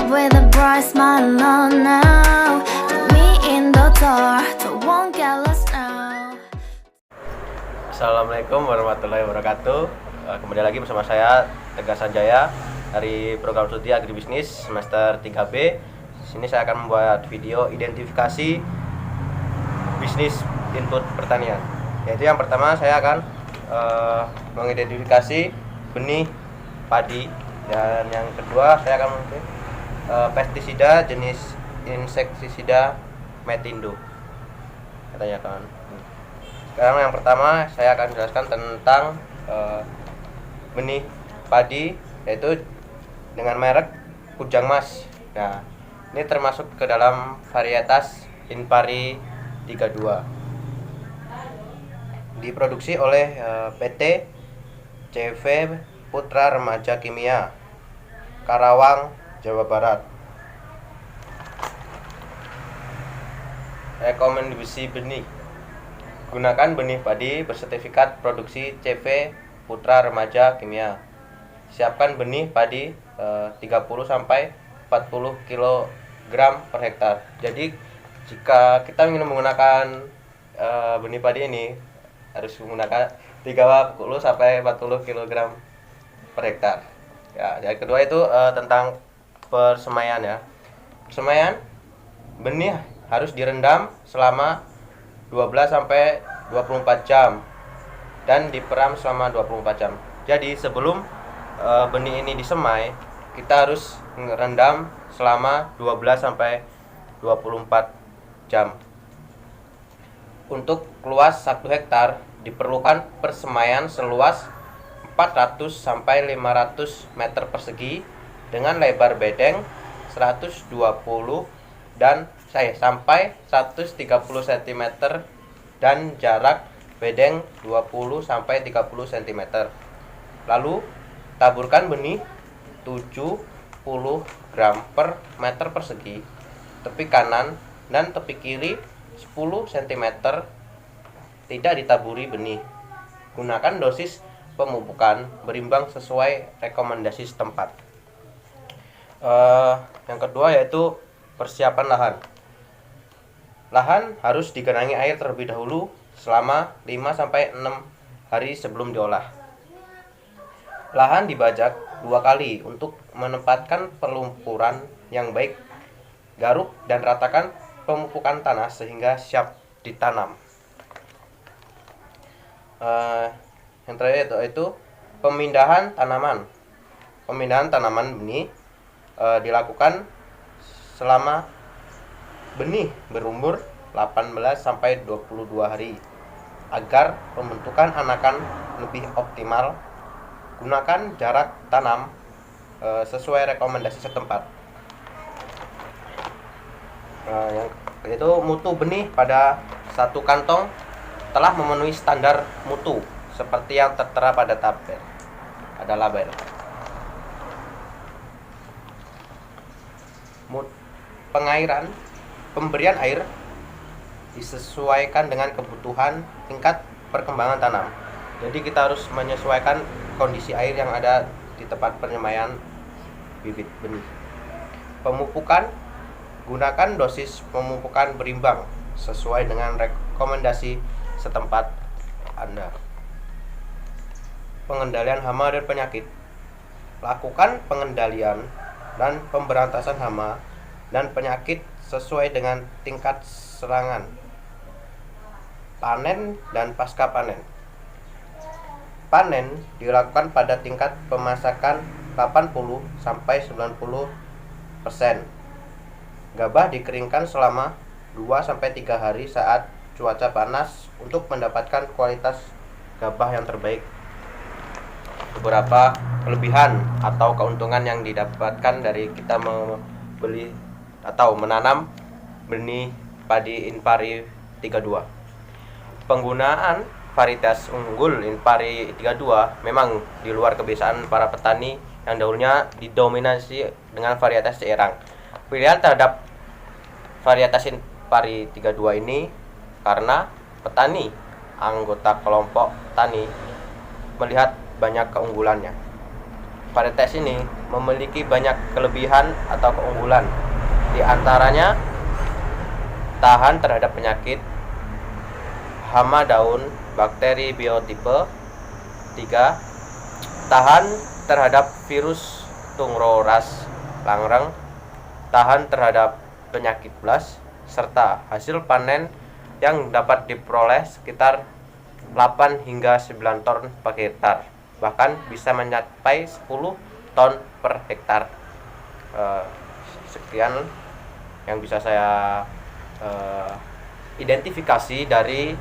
up with a bright smile on now. Meet me in the dark, don't get lost now. Assalamualaikum warahmatullahi wabarakatuh. Kembali lagi bersama saya Tegar Sanjaya dari program studi agribisnis semester 3B. Di sini saya akan membuat video identifikasi bisnis input pertanian. Yaitu yang pertama saya akan mengidentifikasi benih padi, dan yang kedua saya akan pestisida jenis insektisida Metindo katanya kan. Sekarang yang pertama saya akan jelaskan tentang benih padi, yaitu dengan merek Kujang Mas. Nah, ini termasuk ke dalam varietas Inpari 32. Diproduksi oleh PT CV Putra Remaja Kimia, Karawang, Jawa Barat. Rekomendasi benih: gunakan benih padi bersertifikat produksi CV Putra Remaja Kimia. Siapkan benih padi 30 sampai 40 kg per hektar. Jadi jika kita ingin menggunakan benih padi ini harus menggunakan 30 sampai 40 kg per hektar. Ya, yang kedua itu tentang persemaian ya. Persemaian benih harus direndam selama 12 sampai 24 jam dan diperam selama 24 jam. Jadi sebelum benih ini disemai, kita harus merendam selama 12 sampai 24 jam. Untuk luas 1 hektar diperlukan persemaian seluas 400 sampai 500 meter persegi dengan lebar bedeng 120 dan sampai 130 cm dan jarak bedeng 20 sampai 30 cm. Lalu taburkan benih 70 gram per meter persegi tepi kanan dan tepi kiri 10 cm tidak ditaburi benih. Gunakan dosis pemupukan berimbang sesuai rekomendasi setempat. Yang kedua yaitu persiapan lahan. Lahan harus digenangi air terlebih dahulu selama 5 sampai 6 hari sebelum diolah. Lahan dibajak 2 kali untuk menempatkan pelumpuran yang baik. Garuk dan ratakan pemupukan tanah sehingga siap ditanam. Yang terakhir itu pemindahan tanaman. Pemindahan tanaman benih dilakukan selama benih berumur 18 sampai 22 hari agar pembentukan anakan lebih optimal. Gunakan jarak tanam sesuai rekomendasi setempat. Yang itu mutu benih pada satu kantong telah memenuhi standar mutu seperti yang tertera pada tabel. Ada label. Pengairan, pemberian air disesuaikan dengan kebutuhan tingkat perkembangan tanam. Jadi kita harus menyesuaikan kondisi air yang ada di tempat penyemaian bibit benih. Pemupukan, gunakan dosis pemupukan berimbang sesuai dengan rekomendasi setempat Anda. Pengendalian hama dan penyakit. Lakukan pengendalian dan pemberantasan hama dan penyakit sesuai dengan tingkat serangan. Panen dan pasca panen. Panen dilakukan pada tingkat pemasakan 80 sampai 90%. Gabah dikeringkan selama 2 sampai 3 hari saat cuaca panas untuk mendapatkan kualitas gabah yang terbaik. Beberapa kelebihan atau keuntungan yang didapatkan dari kita membeli atau menanam benih padi Inpari 32. Penggunaan varietas unggul Inpari 32 memang di luar kebiasaan para petani yang dahulunya didominasi dengan varietas Cerang. Pilihan terhadap varietas Inpari 32 ini karena petani anggota kelompok tani melihat banyak keunggulannya. varietas ini memiliki banyak kelebihan atau keunggulan. Di antaranya tahan terhadap penyakit, hama daun, bakteri biotipe. 3. Tahan terhadap virus tungro ras langreng, tahan terhadap penyakit blas, serta hasil panen yang dapat diperoleh sekitar 8 hingga 9 ton per hektar, bahkan bisa mencapai 10 ton per hektar. Sekian yang bisa saya identifikasi dari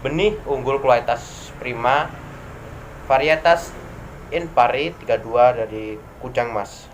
benih unggul kualitas prima varietas Inpari 32 dari Kujang Mas.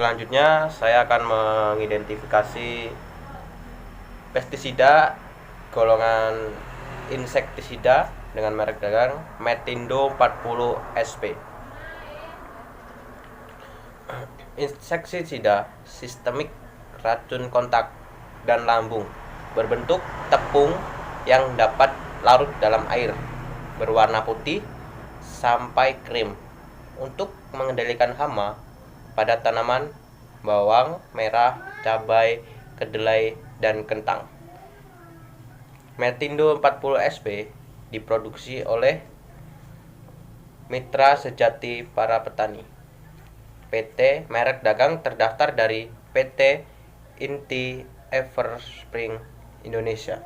Selanjutnya saya akan mengidentifikasi pestisida golongan insektisida dengan merek dagang Metindo 40 SP. Insektisida sistemik racun kontak dan lambung, berbentuk tepung yang dapat larut dalam air, berwarna putih sampai krim, untuk mengendalikan hama pada tanaman bawang merah, cabai, kedelai, dan kentang. Metindo 40 SP diproduksi oleh Mitra Sejati Para Petani, PT merek dagang terdaftar dari PT Inti Everspring Indonesia.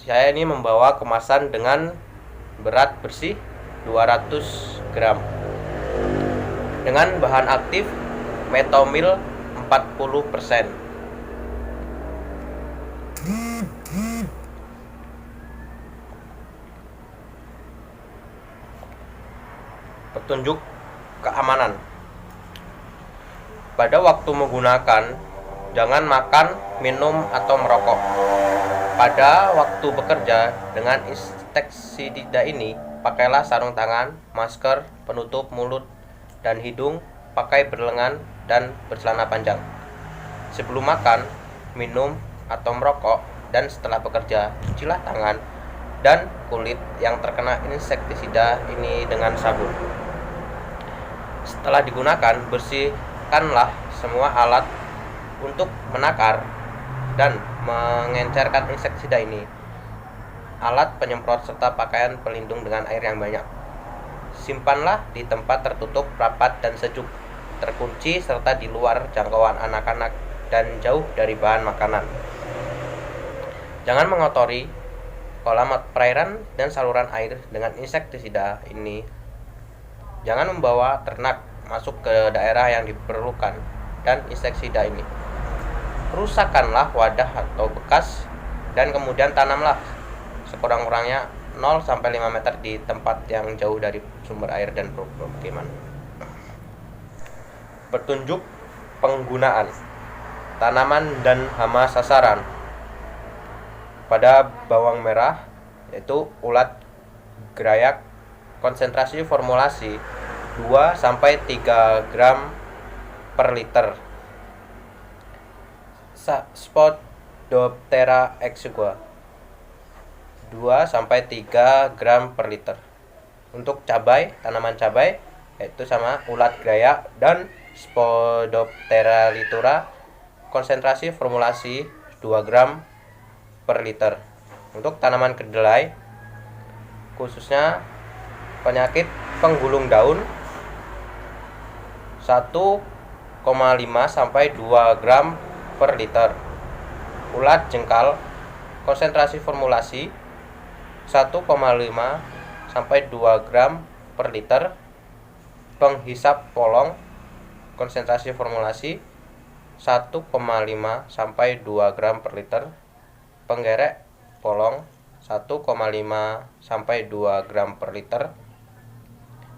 Saya ini membawa kemasan dengan berat bersih 200 gram dengan bahan aktif metomil 40%. Petunjuk keamanan. Pada waktu menggunakan, jangan makan, minum, atau merokok. Pada waktu bekerja dengan insektisida ini, pakailah sarung tangan, masker, penutup mulut dan hidung, pakai berlengan dan bercelana panjang. Sebelum makan, minum, atau merokok, dan setelah bekerja, cucilah tangan dan kulit yang terkena insektisida ini dengan sabun. Setelah digunakan, bersihkanlah semua alat untuk menakar dan mengencerkan insektisida ini, alat penyemprot serta pakaian pelindung dengan air yang banyak. Simpanlah di tempat tertutup, rapat, dan sejuk, terkunci, serta di luar jangkauan anak-anak dan jauh dari bahan makanan. Jangan mengotori kolam perairan dan saluran air dengan insektisida ini. Jangan membawa ternak masuk ke daerah yang diperlukan dan insektisida ini. Rusakkanlah wadah atau bekas dan kemudian tanamlah sekurang-kurangnya 0-5 meter di tempat yang jauh dari sumber air dan permukiman. Petunjuk penggunaan tanaman dan hama sasaran. Pada bawang merah yaitu ulat grayak, konsentrasi formulasi 2-3 gram per liter. Spodoptera exigua 2-3 gram per liter. Untuk cabai, tanaman cabai yaitu sama ulat grayak dan Spodoptera litura, konsentrasi formulasi 2 gram per liter. Untuk tanaman kedelai khususnya penyakit penggulung daun 1,5-2 gram per liter. Ulat jengkal, konsentrasi formulasi 1,5-2 gram per liter. Penghisap polong, konsentrasi formulasi 1,5-2 gram per liter. Penggerek polong 1,5-2 gram per liter.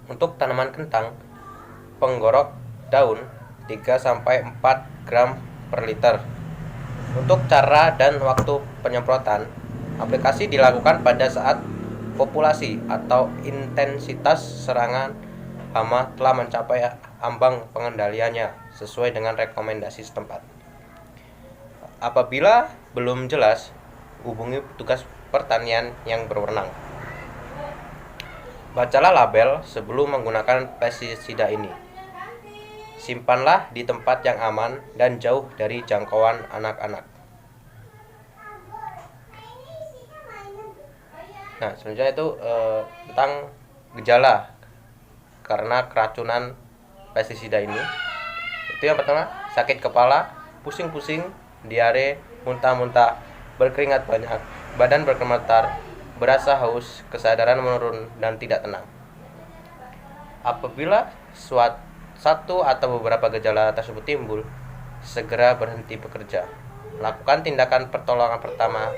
Untuk tanaman kentang, penggorok daun 3-4 gram per liter. Untuk cara dan waktu penyemprotan, aplikasi dilakukan pada saat populasi atau intensitas serangan hama telah mencapai ambang pengendaliannya sesuai dengan rekomendasi setempat. Apabila belum jelas, hubungi petugas pertanian yang berwenang. Bacalah label sebelum menggunakan pestisida ini. Simpanlah di tempat yang aman dan jauh dari jangkauan anak-anak. Nah, selanjutnya itu tentang gejala karena keracunan pestisida ini. Itu yang pertama, sakit kepala, pusing-pusing, diare, muntah-muntah, berkeringat banyak, badan bergemetar, berasa haus, kesadaran menurun, dan tidak tenang. Apabila satu atau beberapa gejala tersebut timbul, segera berhenti bekerja. Lakukan tindakan pertolongan pertama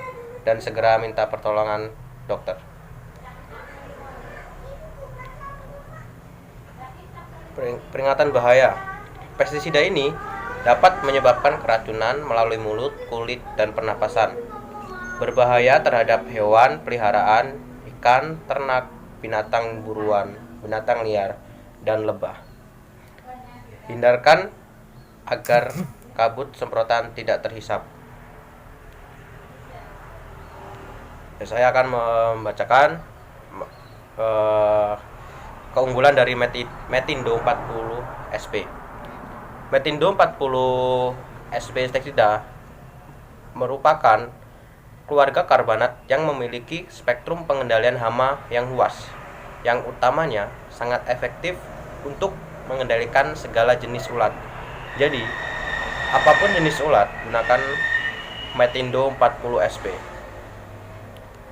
dan segera minta pertolongan dokter. Peringatan bahaya. Pestisida ini dapat menyebabkan keracunan melalui mulut, kulit, dan pernapasan. Berbahaya terhadap hewan peliharaan, ikan, ternak, binatang buruan, binatang liar, dan lebah. Hindarkan agar kabut semprotan tidak terhisap. Saya akan membacakan keunggulan dari Metindo 40 SP. Metindo 40 SP pestisida merupakan keluarga karbonat yang memiliki spektrum pengendalian hama yang luas. Yang utamanya sangat efektif untuk mengendalikan segala jenis ulat. Jadi, apapun jenis ulat, gunakan Metindo 40 SP.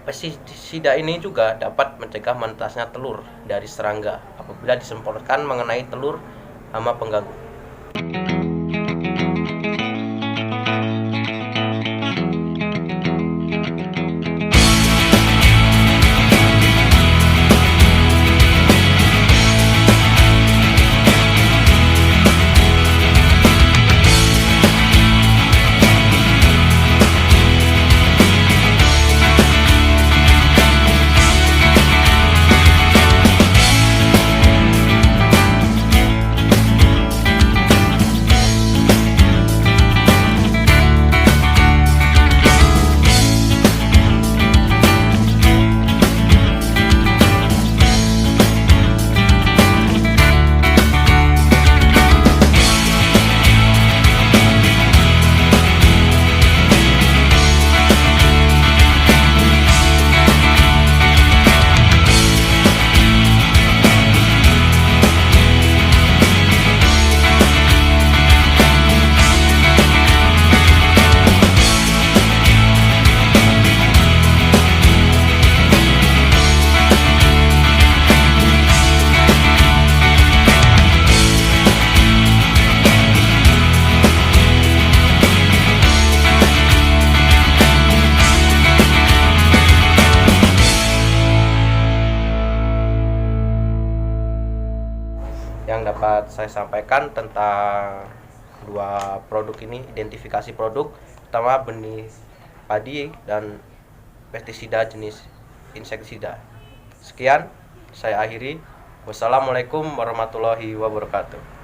Pestisida ini juga dapat mencegah menetasnya telur dari serangga apabila disemprotkan mengenai telur hama pengganggu. Yang dapat saya sampaikan tentang dua produk ini, identifikasi produk, pertama benih padi dan pestisida jenis insektisida. Sekian, saya akhiri. Wassalamualaikum warahmatullahi wabarakatuh.